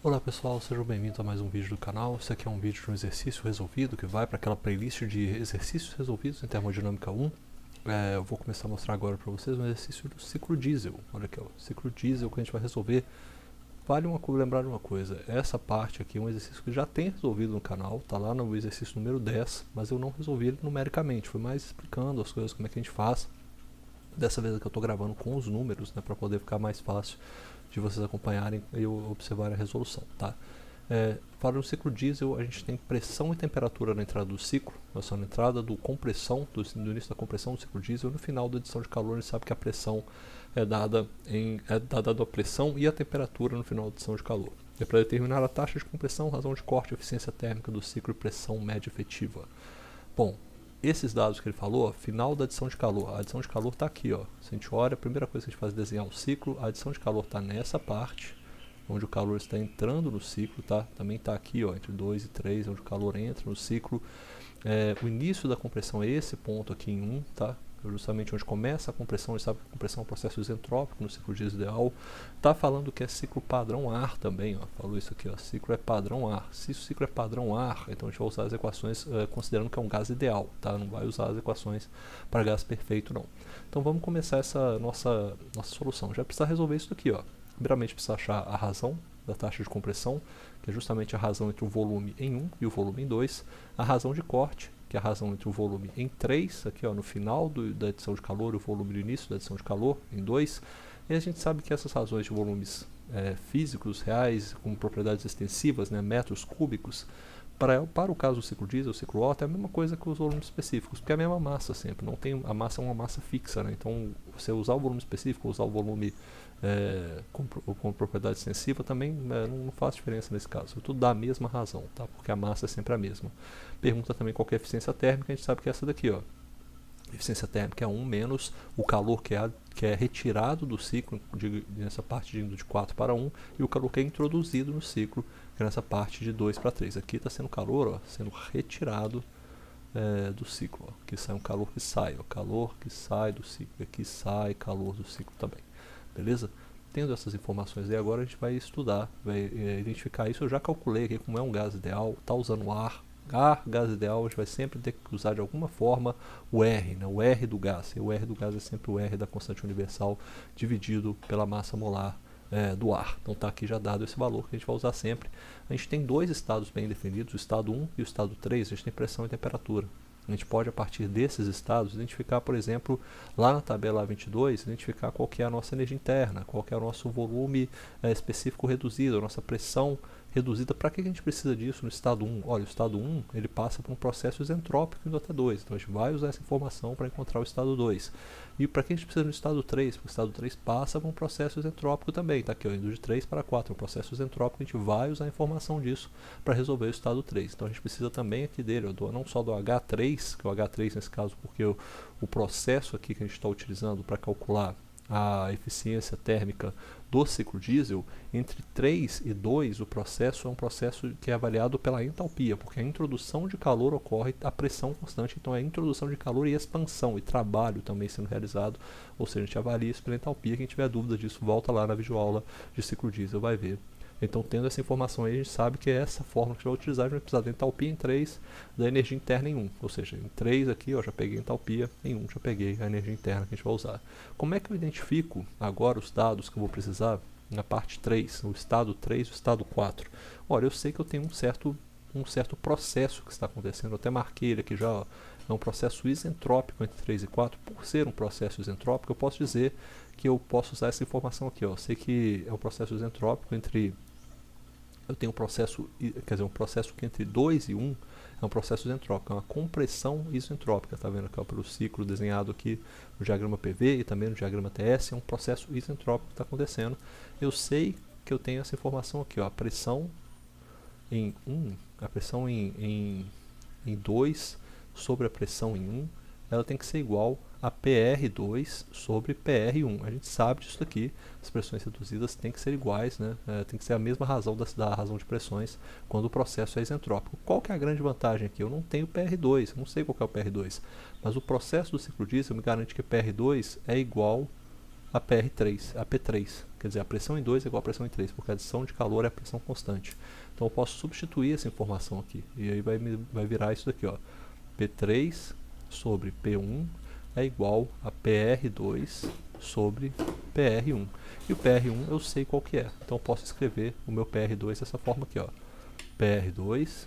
Olá pessoal, sejam bem-vindos a mais um vídeo do canal. Esse aqui é um vídeo de um exercício resolvido que vai para aquela playlist de exercícios resolvidos em termodinâmica 1. Eu vou começar a mostrar agora para vocês um exercício do ciclo diesel. Olha aqui, ó, ciclo diesel que a gente vai resolver. Vale lembrar de uma coisa, essa parte aqui é um exercício que já tem resolvido no canal, tá lá no exercício número 10, mas eu não resolvi ele numericamente, foi mais explicando as coisas, como é que a gente faz. Dessa vez aqui eu estou gravando com os números, né, para poder ficar mais fácil de vocês acompanharem e observarem a resolução, tá? Para o ciclo diesel, a gente tem pressão e temperatura na entrada do ciclo, na entrada do compressão, do início da compressão do ciclo diesel, e no final da adição de calor, a gente sabe que a pressão é dada a pressão e a temperatura no final da adição de calor. É para determinar a taxa de compressão, razão de corte, eficiência térmica do ciclo e pressão média efetiva. Bom, esses dados que ele falou, final da adição de calor. A adição de calor está aqui, ó. Se a gente olha, a primeira coisa que a gente faz é desenhar o ciclo. A adição de calor está nessa parte, onde o calor está entrando no ciclo, tá? Também está aqui, ó, entre 2 e 3, onde o calor entra no ciclo. O início da compressão é esse ponto aqui em 1, tá? Justamente onde começa a compressão, a gente sabe que a compressão é um processo isentrópico no ciclo diesel ideal. Está falando que é ciclo padrão ar também, ó. Falou isso aqui, ó. Ciclo é padrão ar. Se o ciclo é padrão ar, então a gente vai usar as equações considerando que é um gás ideal, tá? Não vai usar as equações para gás perfeito, não. Então vamos começar essa nossa solução. Já precisa resolver isso aqui, ó. Primeiramente precisa achar a razão da taxa de compressão, que é justamente a razão entre o volume em 1 e o volume em 2, a razão de corte, que é a razão entre o volume em 3, aqui ó, no final da adição de calor, e o volume no início da adição de calor, em 2, e a gente sabe que essas razões de volumes físicos, reais, com propriedades extensivas, né, metros cúbicos, para o caso do ciclo diesel, o ciclo Otto, é a mesma coisa que os volumes específicos, porque é a mesma massa sempre, não tem, a massa é uma massa fixa, né, então você usar o volume específico, usar o volume com propriedade extensiva também não faz diferença nesse caso, tudo dá a mesma razão, tá? Porque a massa é sempre a mesma. Pergunta também qual que é a eficiência térmica, a gente sabe que é essa daqui, ó. Eficiência térmica é 1 menos o calor que é retirado do ciclo, nessa parte indo de 4 para 1, e o calor que é introduzido no ciclo, que é nessa parte de 2 para 3. Aqui está sendo calor, ó, sendo retirado do ciclo. Ó. Aqui sai um calor que sai, ó, calor que sai do ciclo. Aqui sai calor do ciclo também. Beleza? Tendo essas informações aí, agora a gente vai estudar, vai identificar isso. Eu já calculei aqui como é um gás ideal, está usando ar. Gás ideal, a gente vai sempre ter que usar de alguma forma o R, né? O R do gás. E o R do gás é sempre o R da constante universal dividido pela massa molar do ar. Então está aqui já dado esse valor que a gente vai usar sempre. A gente tem dois estados bem definidos, o estado 1 e o estado 3, a gente tem pressão e temperatura. A gente pode, a partir desses estados, identificar, por exemplo, lá na tabela A22, identificar qual que é a nossa energia interna, qual que é o nosso volume específico reduzido, a nossa pressão reduzida. Para que a gente precisa disso no estado 1? Olha, o estado 1 ele passa por um processo isentrópico indo até 2, então a gente vai usar essa informação para encontrar o estado 2. E para que a gente precisa no estado 3? Porque o estado 3 passa por um processo isentrópico também, tá aqui, ó, indo de 3 para 4, um processo isentrópico, a gente vai usar a informação disso para resolver o estado 3. Então a gente precisa também aqui dele, não só do H3, que é o H3 nesse caso, porque o processo aqui que a gente está utilizando para calcular a eficiência térmica do ciclo diesel, entre 3 e 2, o processo é um processo que é avaliado pela entalpia, porque a introdução de calor ocorre a pressão constante, então é a introdução de calor e expansão e trabalho também sendo realizado, ou seja, a gente avalia isso pela entalpia. Quem tiver dúvida disso, volta lá na videoaula de ciclo diesel, vai ver. Então, tendo essa informação aí, a gente sabe que é essa fórmula que a gente vai utilizar. A gente vai precisar da entalpia em 3, da energia interna em 1. Ou seja, em 3 aqui, ó, já peguei a entalpia, em 1 já peguei a energia interna que a gente vai usar. Como é que eu identifico agora os dados que eu vou precisar na parte 3, o estado 3 e o estado 4? Olha, eu sei que eu tenho um certo processo que está acontecendo. Eu até marquei ele aqui já, ó. É um processo isentrópico entre 3 e 4. Por ser um processo isentrópico, eu posso dizer que eu posso usar essa informação aqui. Ó. Eu sei que é um processo isentrópico entre... Eu tenho um processo, quer dizer, um processo que entre 2 e 1 é um processo isentrópico, é uma compressão isentrópica, está vendo aqui ó, pelo ciclo desenhado aqui no diagrama PV e também no diagrama TS, é um processo isentrópico que está acontecendo. Eu sei que eu tenho essa informação aqui, ó, a pressão em 1, a pressão em 2 sobre a pressão em 1, ela tem que ser igual a PR2 sobre PR1. A gente sabe disso daqui, as pressões reduzidas têm que ser iguais, né? Tem que ser a mesma razão da razão de pressões quando o processo é isentrópico. Qual que é a grande vantagem aqui? Eu não tenho PR2, eu não sei qual que é o PR2, mas o processo do ciclo diesel me garante que PR2 é igual a PR3, a P3. Quer dizer, a pressão em 2 é igual a pressão em 3, porque a adição de calor é a pressão constante. Então eu posso substituir essa informação aqui. E aí vai virar isso daqui, ó. P3 sobre P1 é igual a PR2 sobre PR1. E o PR1 eu sei qual que é. Então eu posso escrever o meu PR2 dessa forma aqui, ó. PR2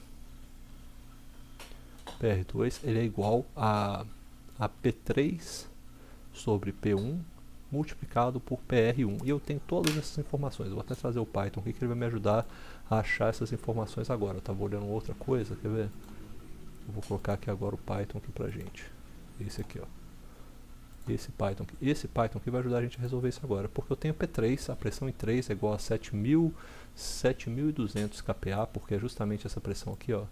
ele é igual a P3 sobre P1 multiplicado por PR1. E eu tenho todas essas informações. Eu vou até trazer o Python aqui que ele vai me ajudar a achar essas informações agora. Eu estava olhando outra coisa, quer ver? Eu vou colocar aqui agora o Python aqui pra gente. Esse aqui, ó. Esse Python aqui vai ajudar a gente a resolver isso agora. Porque eu tenho P3, a pressão em 3 é igual a 7.200 kPa, porque é justamente essa pressão aqui, ó,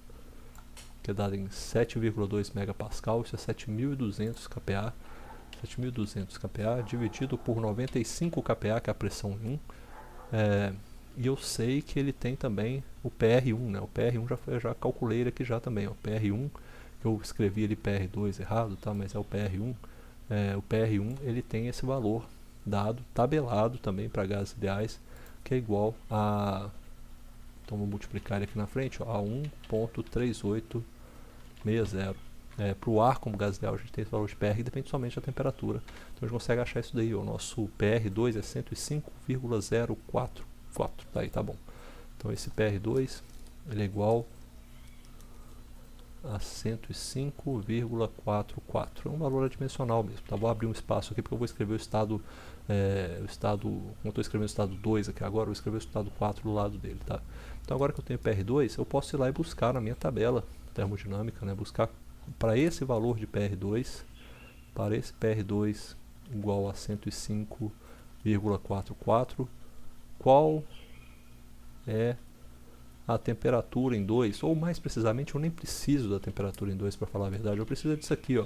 que é dada em 7,2 megapascal, isso é 7.200 kPa. 7.200 kPa dividido por 95 kPa, que é a pressão em 1. E eu sei que ele tem também o PR1, né? O PR1 já calculei ele aqui já também, ó. O PR1, que eu escrevi ele PR2 errado, tá? Mas é o PR1. O PR1 ele tem esse valor dado, tabelado também para gases ideais, que é igual a... Então vou multiplicar ele aqui na frente, ó, a 1.3860. Para o ar como gás ideal a gente tem esse valor de PR e depende somente da temperatura. Então a gente consegue achar isso daí. O nosso PR2 é 105,044. Tá aí, tá bom. Então esse PR2 ele é igual a 105,44. É um valor adimensional mesmo. Tá? Vou abrir um espaço aqui porque eu vou escrever o estado, como eu estou escrevendo o estado 2 aqui agora, eu vou escrever o estado 4 do lado dele. Tá? Então agora que eu tenho PR2, eu posso ir lá e buscar na minha tabela termodinâmica, né? Buscar para esse valor de PR2, para esse PR2 igual a 105,44, qual é a temperatura em 2, ou mais precisamente eu nem preciso da temperatura em 2 para falar a verdade, eu preciso disso aqui, ó.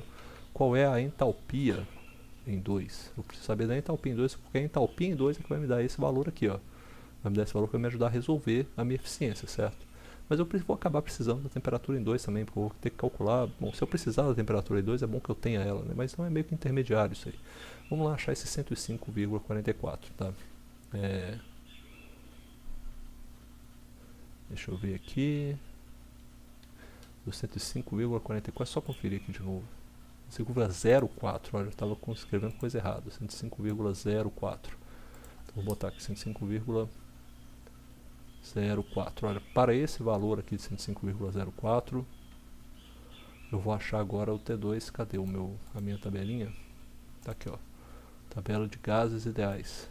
Qual é a entalpia em 2? Eu preciso saber da entalpia em 2, porque a entalpia em 2 é que vai me dar esse valor aqui, ó. Vai me dar esse valor que vai me ajudar a resolver a minha eficiência, certo? Mas eu vou acabar precisando da temperatura em 2 também, porque eu vou ter que calcular. Bom, se eu precisar da temperatura em 2, é bom que eu tenha ela, né? Mas não é meio que intermediário isso aí. Vamos lá achar esse 105,44, tá? Deixa eu ver aqui. O 105,44, é só conferir aqui de novo. 105,04, olha, eu estava escrevendo coisa errada. 105,04. Então vou botar aqui 105,04. Olha, para esse valor aqui de 105,04, eu vou achar agora o T2. Cadê a minha tabelinha? Tá aqui, ó. Tabela de gases ideais.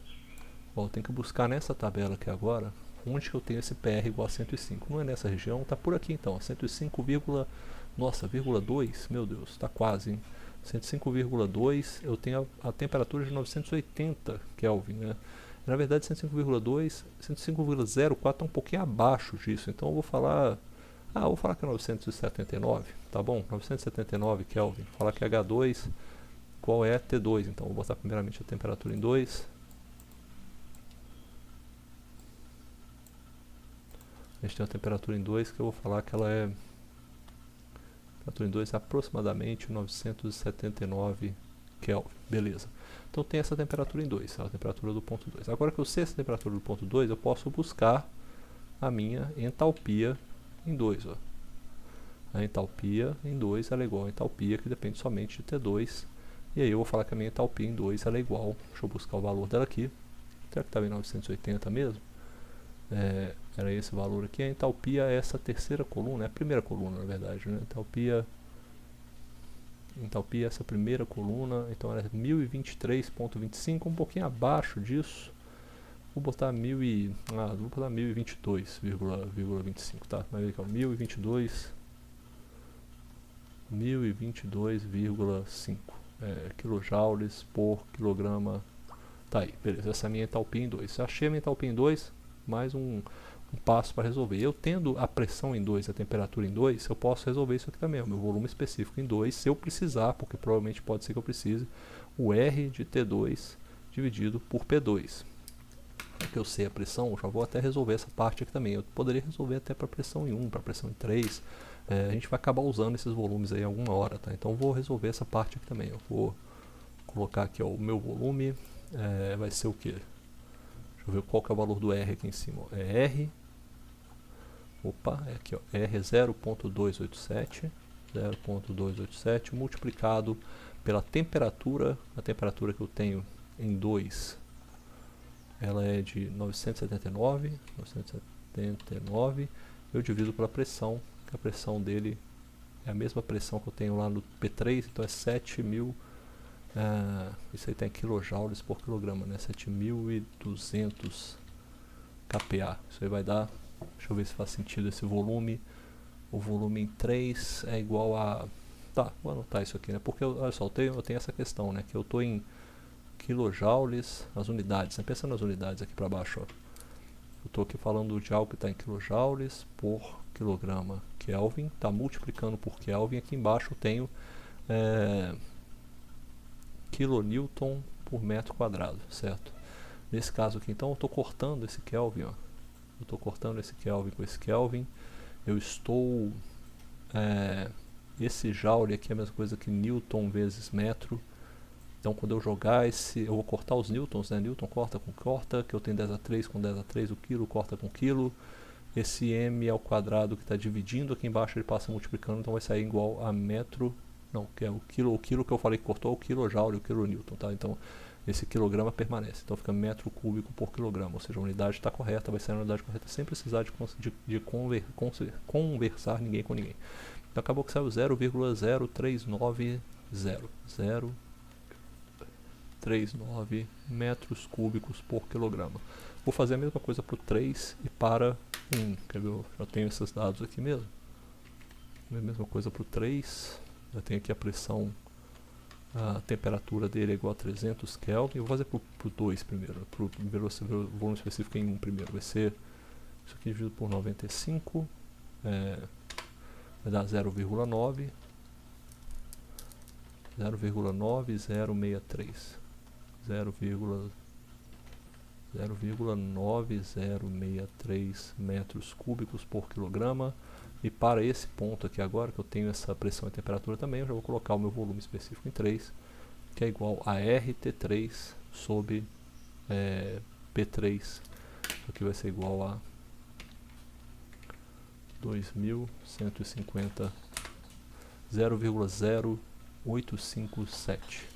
Bom, eu tenho que buscar nessa tabela aqui agora, onde que eu tenho esse PR igual a 105. Não é nessa região, tá por aqui então. 105,2, meu Deus, tá quase, hein? 105,2, eu tenho a temperatura de 980 Kelvin, né? Na verdade 105,2, 105,04 está um pouquinho abaixo disso, então eu vou falar, vou falar que é 979, tá bom? 979 Kelvin, vou falar que é H2, qual é T2, então vou botar primeiramente a temperatura em 2. A gente tem uma temperatura em 2 que eu vou falar que ela é, temperatura em 2 é aproximadamente 979 Kelvin, beleza. Então tem essa temperatura em 2, a temperatura do ponto 2. Agora que eu sei essa temperatura do ponto 2, eu posso buscar a minha entalpia em 2. Ó. A entalpia em 2 ela é igual a entalpia que depende somente de T2. E aí eu vou falar que a minha entalpia em 2 ela é igual, deixa eu buscar o valor dela aqui. Será que estava em 980 mesmo? Era esse valor aqui. A entalpia é essa terceira coluna, é a primeira coluna na verdade, né? Entalpia é essa primeira coluna, então era 1023.25, um pouquinho abaixo disso. Vou botar 1022,25, tá? Vai ver que é 1022,5 kilojoules por quilograma. Tá aí, beleza, essa é a minha entalpia em 2. Achei a minha entalpia em 2, mais um passo para resolver. Eu tendo a pressão em 2 e a temperatura em 2, eu posso resolver isso aqui também, o meu volume específico em 2, se eu precisar, porque provavelmente pode ser que eu precise, o R de T2 dividido por P2. Que eu sei a pressão, eu já vou até resolver essa parte aqui também. Eu poderia resolver até para pressão em 1, para pressão em 3. A gente vai acabar usando esses volumes aí alguma hora, tá? Então eu vou resolver essa parte aqui também. Eu vou colocar aqui ó, o meu volume vai ser o que? Deixa eu ver qual que é o valor do R aqui em cima. É R. Opa, é aqui, ó. R 0.287 multiplicado pela temperatura. A temperatura que eu tenho em 2, ela é de 979. Eu divido pela pressão, que a pressão dele é a mesma pressão que eu tenho lá no P3, então é 7.000. Isso aí tem kilojoules por quilograma, né? 7.200 kPa. Isso aí vai dar, deixa eu ver se faz sentido esse volume. O volume em 3 é igual a... Tá, vou anotar isso aqui, né? Porque, olha só, eu tenho essa questão, né? Que eu estou em kilojoules, as unidades, né? Pensando nas unidades aqui para baixo, ó. Eu estou aqui falando de algo que está em kilojoules por quilograma Kelvin, está multiplicando por Kelvin. Aqui embaixo eu tenho kilonewton por metro quadrado, certo? Nesse caso aqui, então, eu estou cortando esse Kelvin, ó. Eu estou cortando esse Kelvin com esse Kelvin. Eu estou... esse Joule aqui é a mesma coisa que Newton vezes metro. Então, quando eu jogar eu vou cortar os newtons, né? Newton corta com corta, que eu tenho 10 a 3 com 10 a 3, o quilo corta com quilo. Esse m ao quadrado que está dividindo aqui embaixo, ele passa multiplicando, então vai sair igual a metro... Não, que é o quilo que eu falei que cortou, o kilojoule, o kilonewton, tá? Então, esse quilograma permanece. Então, fica metro cúbico por quilograma, ou seja, a unidade está correta, vai sair a unidade correta sem precisar de conversar ninguém com ninguém. Então, acabou que saiu 0,0339 metros cúbicos por quilograma. Vou fazer a mesma coisa para o 3 e para 1. Quer ver? Eu já tenho esses dados aqui mesmo. A mesma coisa para o 3. Já tenho aqui a pressão, a temperatura dele é igual a 300 Kelvin. Eu vou fazer para o 2 primeiro. Para o volume específico em 1 primeiro. Vai ser isso aqui dividido por 95. Vai dar 0,9. 0,9063. 0,9063 metros cúbicos por quilograma. E para esse ponto aqui agora, que eu tenho essa pressão e temperatura também, eu já vou colocar o meu volume específico em 3, que é igual a RT3 sobre P3. Isso aqui vai ser igual a 2150, 0,0857.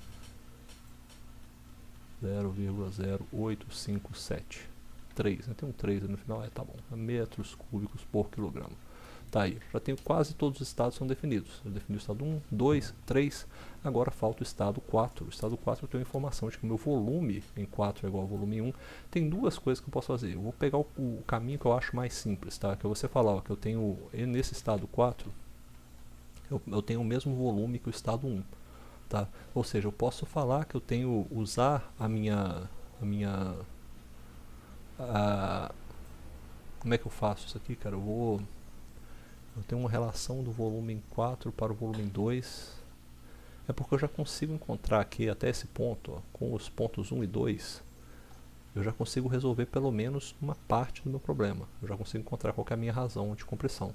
0,0857. 3, né? Tem um 3 ali no final, tá bom. Metros cúbicos por quilograma. Tá aí, já tenho quase todos os estados são definidos. Eu defini o estado 1, 2, 3, agora falta o estado 4. O estado 4 eu tenho a informação de que o meu volume em 4 é igual ao volume em 1. Tem duas coisas que eu posso fazer. Eu vou pegar o caminho que eu acho mais simples, tá? Que é você falar, ó, que eu tenho, nesse estado 4, eu tenho o mesmo volume que o estado 1. Tá? Ou seja, eu posso falar que eu tenho, usar como é que eu faço isso aqui, cara? Eu tenho uma relação do volume em 4 para o volume em 2. É porque eu já consigo encontrar aqui, até esse ponto, ó, com os pontos 1 e 2, eu já consigo resolver pelo menos uma parte do meu problema. Eu já consigo encontrar qual que é a minha razão de compressão.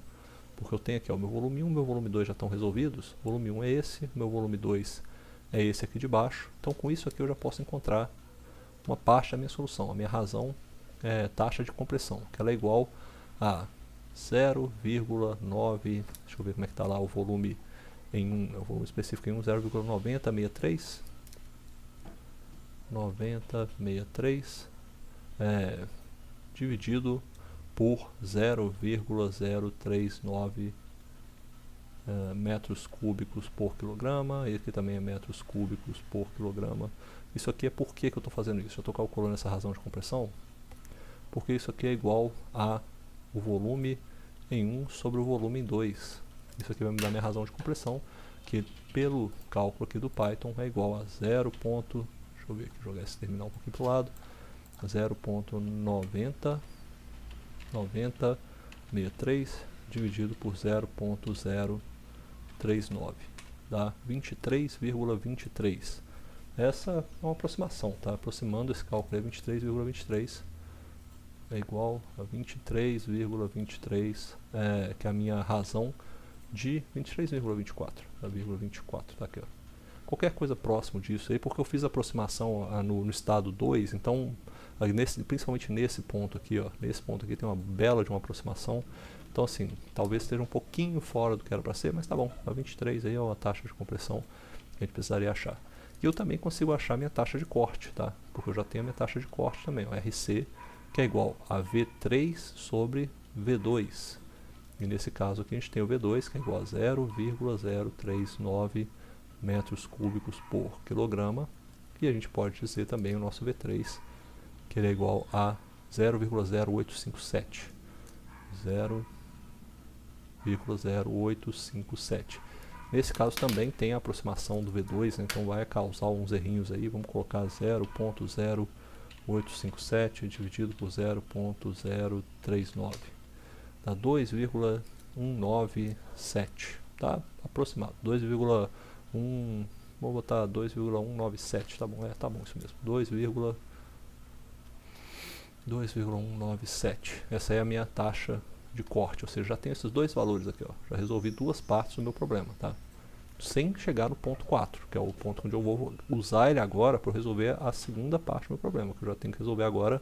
Porque eu tenho aqui, ó, meu volume 1 e meu volume 2 já estão resolvidos. O volume 1 é esse, meu volume 2 é esse aqui de baixo. Então, com isso aqui eu já posso encontrar uma parte da minha solução. A minha razão é taxa de compressão, que ela é igual a 0,9, deixa eu ver como é que está lá o volume em 1, o volume específico em 1, 0,9063, 9063, dividido por 0,039 metros cúbicos por quilograma. E aqui também é metros cúbicos por quilograma. Isso aqui é por que eu estou fazendo isso? Eu estou calculando essa razão de compressão porque isso aqui é igual a o volume em 1 sobre o volume em 2. Isso aqui vai me dar minha razão de compressão, que pelo cálculo aqui do Python é igual a 0. Deixa eu ver aqui, jogar esse terminal um pouquinho para o lado. 0,9063 dividido por 0,039, dá 23,23. Essa é uma aproximação, tá? Aproximando esse cálculo é 23,23 é igual a 23,23, que é a minha razão de 23,24, tá? 24, tá aqui, ó. qualquer coisa próximo disso aí, porque eu fiz a aproximação no estado 2, então principalmente nesse ponto aqui, ó, nesse ponto aqui tem uma bela de uma aproximação, então assim, talvez esteja um pouquinho fora do que era para ser, mas tá bom, a 23 aí é uma taxa de compressão que a gente precisaria achar. E eu também consigo achar minha taxa de corte, tá? Porque eu já tenho a minha taxa de corte também, o RC, que é igual a V3 sobre V2. E nesse caso aqui a gente tem o V2, que é igual a 0,039 metros cúbicos por quilograma. E a gente pode dizer também o nosso V3, que ele é igual a 0,0857. 0,0857. Nesse caso também tem a aproximação do V2, né? Então vai causar uns errinhos aí. Vamos colocar 0,0857 dividido por 0,039. Dá 2,197, tá? Aproximado. 2,1, vou botar 2,197, tá bom? Tá bom isso mesmo. 2,197. Essa é a minha taxa de corte, ou seja, já tenho esses dois valores aqui, ó. Já resolvi duas partes do meu problema, tá? Sem chegar no ponto 4, que é o ponto onde eu vou usar ele agora para resolver a segunda parte do meu problema, que eu já tenho que resolver agora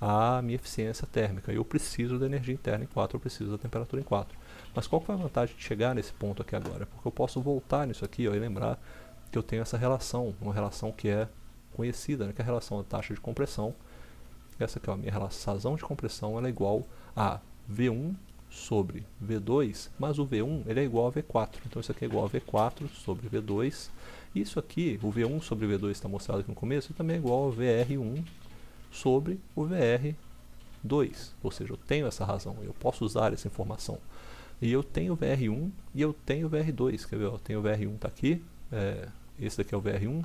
a minha eficiência térmica. Eu preciso da energia interna em 4, eu preciso da temperatura em 4. Mas qual que é a vantagem de chegar nesse ponto aqui agora? Porque eu posso voltar nisso aqui, ó, e lembrar que eu tenho essa relação, uma relação que é conhecida, né, que é a relação da taxa de compressão. Essa aqui, ó, a minha razão de compressão, ela é igual a V1 sobre V2, mas o V1 ele é igual a V4, então isso aqui é igual a V4 sobre V2. Isso aqui, o V1 sobre V2 está mostrado aqui no começo, também é igual a VR1 sobre o VR2, ou seja, eu tenho essa razão, eu posso usar essa informação. E eu tenho o VR1 e eu tenho o VR2, quer ver? Eu tenho o VR1 tá aqui, esse daqui é o VR1,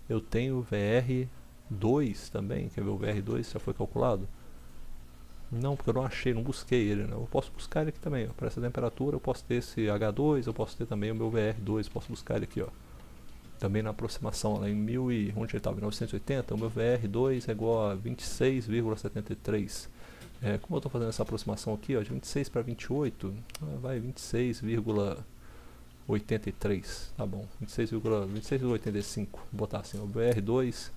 eu tenho o VR2 também, quer ver? O VR2 já foi calculado? Não, porque eu não achei, não busquei ele, né? Eu posso buscar ele aqui também, ó. Para essa temperatura eu posso ter esse H2, eu posso ter também o meu VR2, posso buscar ele aqui, ó. Também na aproximação, lá em onde ele estava, em 980, o meu VR2 é igual a 26,73. Como eu estou fazendo essa aproximação aqui, ó, de 26 para 28, vai 26,83, tá bom, 26,85, vou botar assim, o VR2,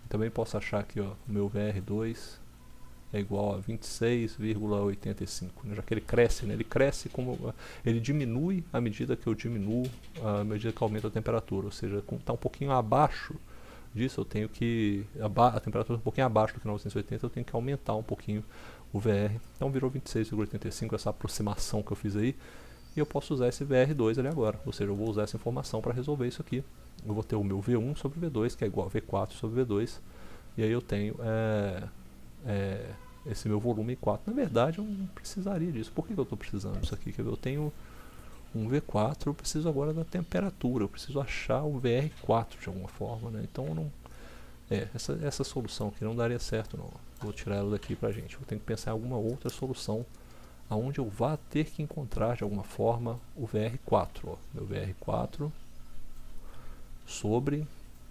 também posso achar aqui, ó, o meu VR2 é igual a 26,85, né? Já que ele cresce, né? Ele cresce como ele diminui à medida que eu diminuo, à medida que aumenta a temperatura, ou seja, está um pouquinho abaixo disso, eu tenho que a temperatura um pouquinho abaixo do que 980, eu tenho que aumentar um pouquinho o VR. Então virou 26,85 essa aproximação que eu fiz aí, e eu posso usar esse VR2 ali agora, ou seja, eu vou usar essa informação para resolver isso aqui. Eu vou ter o meu V1 sobre V2, que é igual a V4 sobre V2, e aí eu tenho esse meu volume em 4. Na verdade eu não precisaria disso. Por que eu estou precisando disso aqui? Eu tenho um V4, eu preciso agora da temperatura, eu preciso achar o VR4 de alguma forma, né? Então não, essa solução aqui não daria certo não. Vou tirar ela daqui pra gente. Eu tenho que pensar em alguma outra solução aonde eu vá ter que encontrar de alguma forma o VR4, ó. Meu VR4 sobre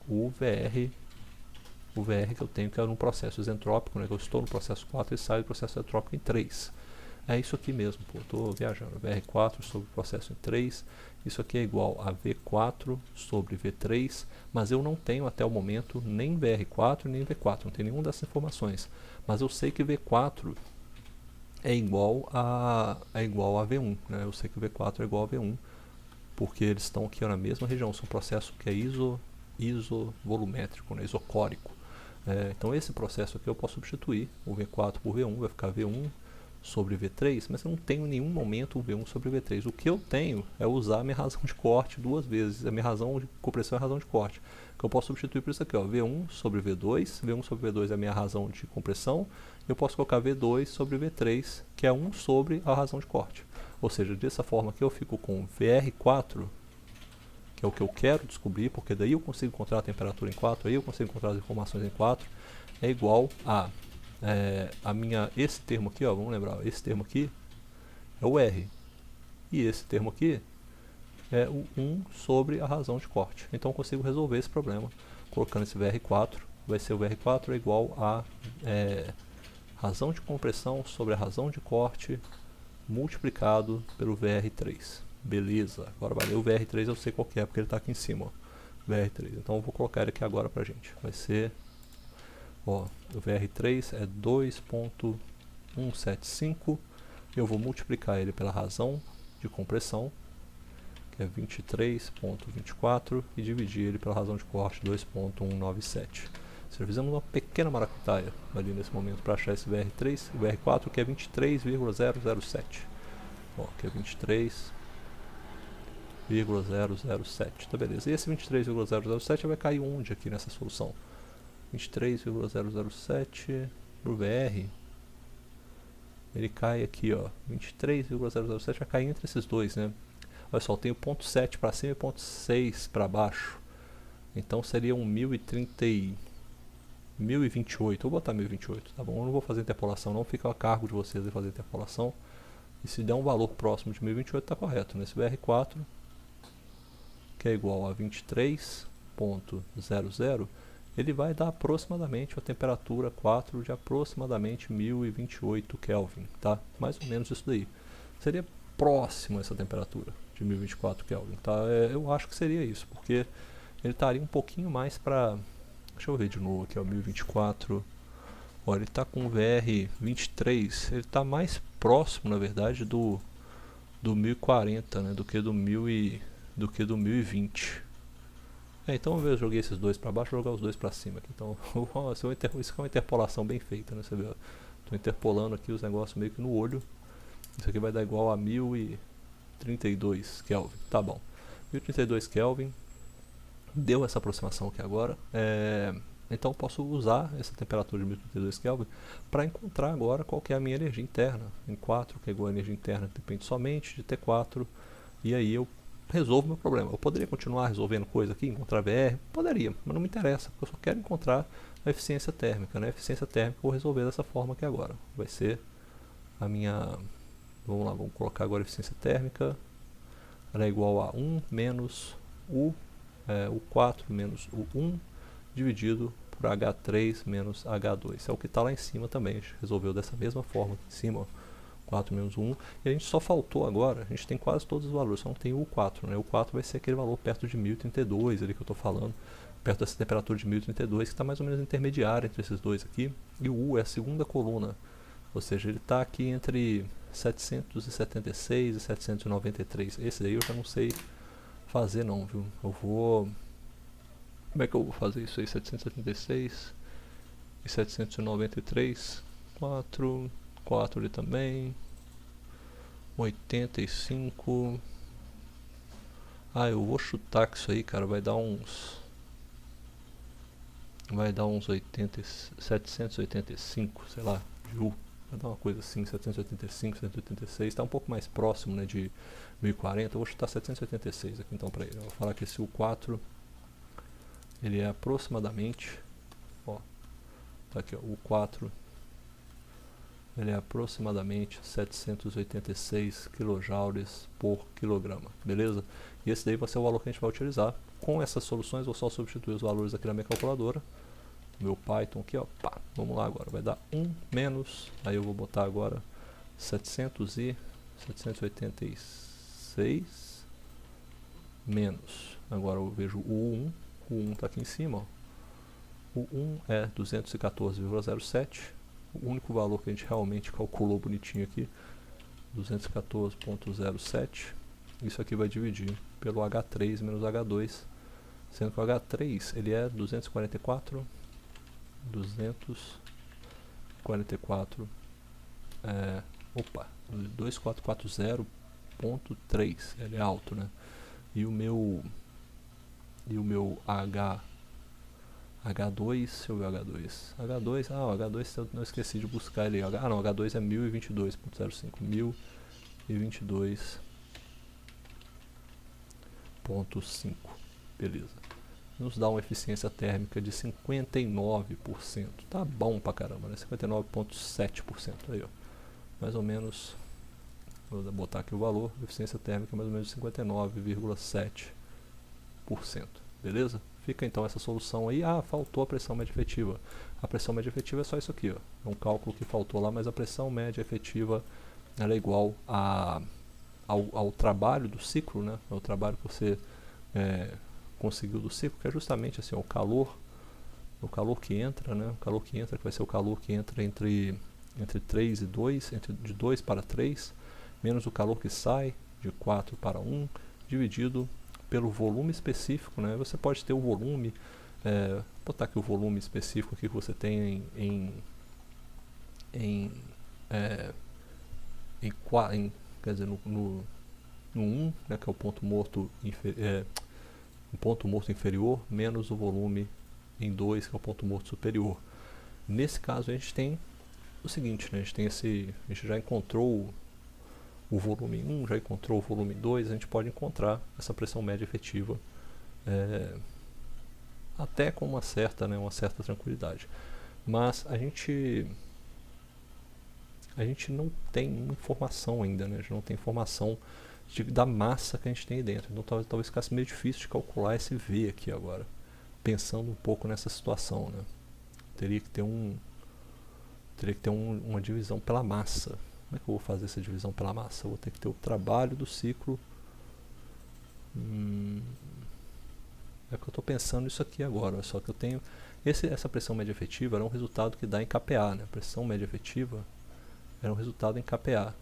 o VR que eu tenho, que é no processo isentrópico, né, que eu estou no processo 4 e saio do processo isentrópico em 3. É isso aqui mesmo, pô, estou viajando. VR4 sobre o processo em 3, isso aqui é igual a V4 sobre V3, mas eu não tenho até o momento nem VR4 nem V4, não tenho nenhuma dessas informações. Mas eu sei que V4 é igual a V1, né? Eu sei que o V4 é igual a V1, porque eles estão aqui, ó, na mesma região, são um processo que é isovolumétrico, né, isocórico. Então esse processo aqui eu posso substituir o V4 por V1, vai ficar V1 sobre V3, mas eu não tenho em nenhum momento o V1 sobre V3. O que eu tenho é usar a minha razão de corte duas vezes, a minha razão de compressão é a razão de corte, que eu posso substituir por isso aqui, ó, V1 sobre V2, V1 sobre V2 é a minha razão de compressão, eu posso colocar V2 sobre V3, que é 1 sobre a razão de corte. Ou seja, dessa forma aqui eu fico com VR4, que é o que eu quero descobrir, porque daí eu consigo encontrar a temperatura em 4, aí eu consigo encontrar as informações em 4, é igual a esse termo aqui, ó, vamos lembrar, esse termo aqui é o R, e esse termo aqui é o 1 sobre a razão de corte. Então eu consigo resolver esse problema colocando esse VR4, vai ser o VR4 é igual a razão de compressão sobre a razão de corte multiplicado pelo VR3. Beleza, agora valeu o VR3, eu sei qual que é, porque ele está aqui em cima, ó. VR3. Então eu vou colocar ele aqui agora pra gente. Vai ser, ó, o VR3 é 2.175. Eu vou multiplicar ele pela razão de compressão, que é 23.24, e dividir ele pela razão de corte, 2.197. Já fizemos uma pequena maracutaia ali nesse momento para achar esse VR3, o VR4 que é 23,007. Ó, que é 23,007, tá beleza. E esse 23,007 vai cair onde aqui nessa solução? 23,007 pro VR, ele cai aqui, ó, 23,007 vai cair entre esses dois, né? Olha só, eu tenho ponto 7 para cima e ponto 6 para baixo, então seria um 1028, vou botar 1028, tá bom? Eu não vou fazer interpolação não, fica a cargo de vocês de fazer interpolação. E se der um valor próximo de 1028 tá correto. Nesse VR4, que é igual a 23.00, ele vai dar aproximadamente a temperatura 4 de aproximadamente 1028 Kelvin, tá? Mais ou menos isso daí. Seria próximo a essa temperatura de 1024 Kelvin, tá? Eu acho que seria isso, porque ele estaria um pouquinho mais para... Deixa eu ver de novo aqui, ó, 1024. Olha, ele está com o VR23, ele está mais próximo, na verdade, do 1040, né, do que do 1020. Então eu joguei esses dois para baixo, vou jogar os dois para cima aqui. Então isso é uma interpolação bem feita, né? Você vê, estou interpolando aqui os negócios meio que no olho. Isso aqui vai dar igual a 1032 Kelvin, tá bom. 1032 Kelvin, deu essa aproximação aqui agora. Então eu posso usar essa temperatura de 1032 Kelvin para encontrar agora qual que é a minha energia interna em 4, que é igual a energia interna que depende somente de T4, e aí eu resolvo meu problema. Eu poderia continuar resolvendo coisa aqui, encontrar VR? Poderia, mas não me interessa, porque eu só quero encontrar a eficiência térmica, né? A eficiência térmica eu vou resolver dessa forma aqui agora. Vai ser a minha... Vamos lá, vamos colocar agora a eficiência térmica. Ela é igual a 1 menos o 4 menos o 1 dividido por H3 menos H2. É o que está lá em cima também. A gente resolveu dessa mesma forma aqui em cima, ó. 4 menos 1. E a gente só faltou agora, a gente tem quase todos os valores, só não tem o 4, né? O 4 vai ser aquele valor perto de 1032 ali que eu estou falando, perto dessa temperatura de 1032, que está mais ou menos intermediária entre esses dois aqui. E o U é a segunda coluna, ou seja, ele está aqui entre 776 e 793. Esse daí eu já não sei fazer não, viu? Eu vou... Como é que eu vou fazer isso aí? 776 e 793, 4 ali também, 85. Eu vou chutar que isso aí, cara, vai dar uns 785, sei lá, Joule. Vai dar uma coisa assim, 785, 786, tá um pouco mais próximo, né, de 1040. Eu vou chutar 786 aqui então para ele. Eu vou falar que esse U4 ele é aproximadamente, ó, tá aqui, ó, o 4, ele é aproximadamente 786 kJ por quilograma, beleza? E esse daí vai ser o valor que a gente vai utilizar. Com essas soluções, eu vou só substituir os valores aqui na minha calculadora, meu Python aqui, ó, pá, vamos lá agora, vai dar 1 menos, aí eu vou botar agora 786 menos, agora eu vejo o 1 está aqui em cima, ó. O 1 é 214,07, o único valor que a gente realmente calculou bonitinho aqui, 214,07. Isso aqui vai dividir pelo H3 menos H2, sendo que o H3 ele é 244, 2440.3, ele é alto, né? E o meu H2, deixa eu ver o H2. O H2 eu não esqueci de buscar ele. Não, o H2 é 1022.05. 1022.5. Beleza. Nos dá uma eficiência térmica de 59%. Tá bom pra caramba, né? 59,7%. Aí, ó. Mais ou menos. Vou botar aqui o valor. Eficiência térmica mais ou menos de 59,7%. Beleza? Fica então essa solução aí. Faltou a pressão média efetiva. A pressão média efetiva é só isso aqui, ó. É um cálculo que faltou lá, mas a pressão média efetiva ela é igual ao trabalho do ciclo, né? É o trabalho que você conseguiu do ciclo, que é justamente assim, o calor que entra, né? O calor que entra, que vai ser o calor que entra entre 3 e 2, de 2 para 3, menos o calor que sai de 4 para 1, dividido pelo volume específico, né? Você pode ter o volume, botar aqui o volume específico aqui que você tem quer dizer, no 1, né, que é o ponto morto, o ponto morto inferior, menos o volume em 2, que é o ponto morto superior. Nesse caso a gente tem o seguinte, né, a gente já encontrou o volume 1, já encontrou o volume 2, a gente pode encontrar essa pressão média efetiva até com uma certa tranquilidade. Mas a gente não tem informação ainda, né? A gente não tem informação da massa que a gente tem aí dentro. Então talvez ficasse meio difícil de calcular esse V aqui agora, pensando um pouco nessa situação, né? Teria que ter uma divisão pela massa. Como é que eu vou fazer essa divisão pela massa? Eu vou ter que ter o trabalho do ciclo. É que eu estou pensando isso aqui agora, só que eu tenho essa pressão média efetiva era um resultado que dá em kPa, né? A pressão média efetiva era um resultado em kPa.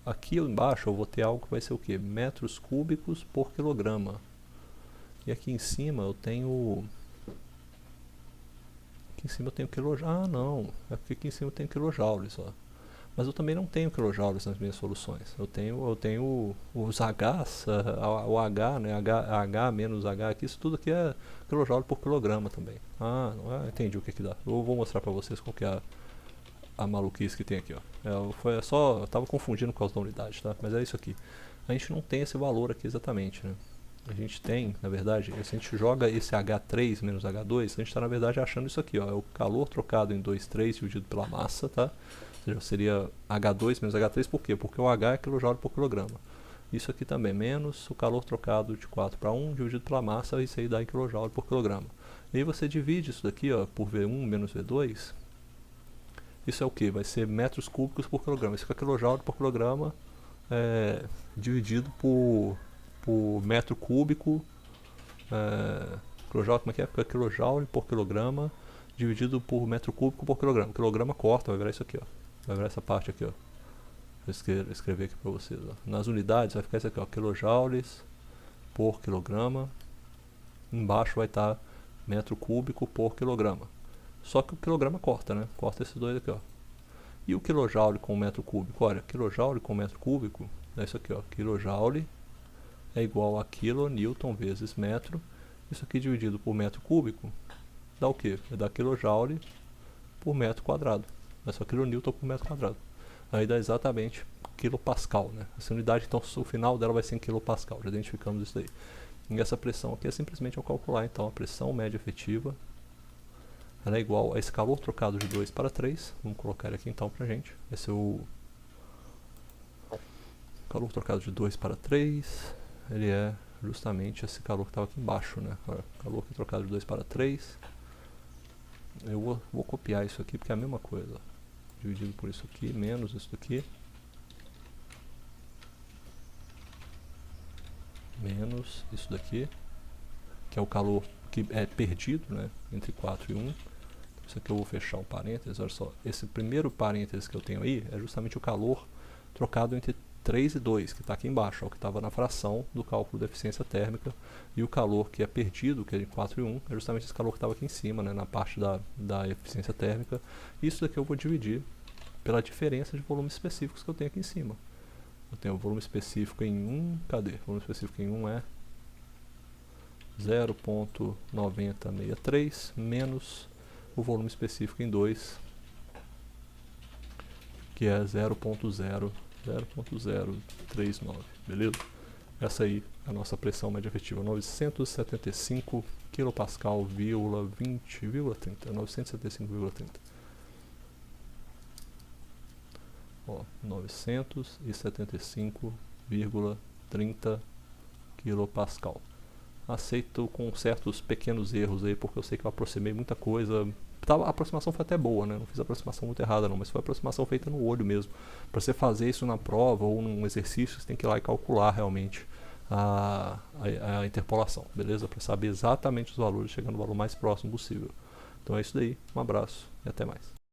Aqui embaixo eu vou ter algo que vai ser o que? Metros cúbicos por quilograma. E aqui em cima eu tenho quilojoules. Ah, não. É porque aqui em cima eu tenho quilojoules, ó. Mas eu também não tenho quilojoules nas minhas soluções. Eu tenho os H's, o H, né? H menos H aqui, isso tudo aqui é quilojoule por quilograma também. Entendi o que dá. Eu vou mostrar pra vocês qual que é a maluquice que tem aqui, ó. Eu tava confundindo por causa da unidade, tá? Mas é isso aqui. A gente não tem esse valor aqui exatamente, né? A gente tem, na verdade, se a gente joga esse H3 menos H2, a gente está na verdade achando isso aqui, ó. É o calor trocado em 2,3 dividido pela massa, tá? Ou seja, seria H2 menos H3, por quê? Porque o H é quilojoule por quilograma. Isso aqui também, menos o calor trocado de 4 para 1 dividido pela massa, isso aí dá em quilojoule por quilograma. E aí você divide isso daqui, ó, por V1 menos V2. Isso é o que? Vai ser metros cúbicos por quilograma. Isso aqui é quilojoule por quilograma dividido por metro cúbico. Quilojoule, como é que é? Fica quilojoule por quilograma dividido por metro cúbico por quilograma. Quilograma corta, vai virar isso aqui, ó. Vai virar essa parte aqui, ó. Vou escrever aqui para vocês, ó. Nas unidades vai ficar isso aqui, ó. Quilojoules por quilograma. Embaixo vai estar metro cúbico por quilograma. Só que o quilograma corta, né? Corta esses dois aqui, ó. E o quilojoule com metro cúbico? Olha, quilojoule com metro cúbico é isso aqui, ó. Quilojoule é igual a quilonewton vezes metro. Isso aqui dividido por metro cúbico dá o quê? Dá quilojoule por metro quadrado. É só quilonewton por metro quadrado. Aí dá exatamente quilopascal, né? Essa unidade, então, o final dela vai ser em quilopascal. Já identificamos isso daí. E essa pressão aqui é simplesmente eu calcular, então, a pressão média efetiva. Ela é igual a esse calor trocado de 2 para 3. Vamos colocar ele aqui então pra gente. Esse é o calor trocado de 2 para 3. Ele é justamente esse calor que estava aqui embaixo, né? Olha, calor que é trocado de 2 para 3. Eu vou copiar isso aqui porque é a mesma coisa. Dividido por isso aqui, menos isso daqui. Menos isso daqui. Que é o calor que é perdido, né? Entre 4 e 1. Isso aqui eu vou fechar um parênteses, olha só. Esse primeiro parênteses que eu tenho aí é justamente o calor trocado entre 3 e 2, que está aqui embaixo, ó, que estava na fração do cálculo da eficiência térmica. E o calor que é perdido, que é de 4 e 1, é justamente esse calor que estava aqui em cima, né, na parte da eficiência térmica. Isso daqui eu vou dividir pela diferença de volumes específicos que eu tenho aqui em cima. Eu tenho o volume específico em 1, cadê? O volume específico em 1 é 0,9063 menos o volume específico em 2, que é 0,039, beleza? Essa aí é a nossa pressão média efetiva, 975 kPa, 20,30, 975,30. Ó, 975,30 kPa. Aceito com certos pequenos erros aí, porque eu sei que eu aproximei muita coisa. A aproximação foi até boa, né? Não fiz a aproximação muito errada não, mas foi a aproximação feita no olho mesmo. Para você fazer isso na prova ou num exercício, você tem que ir lá e calcular realmente a interpolação, beleza? Para saber exatamente os valores, chegando no valor mais próximo possível. Então é isso daí, um abraço e até mais.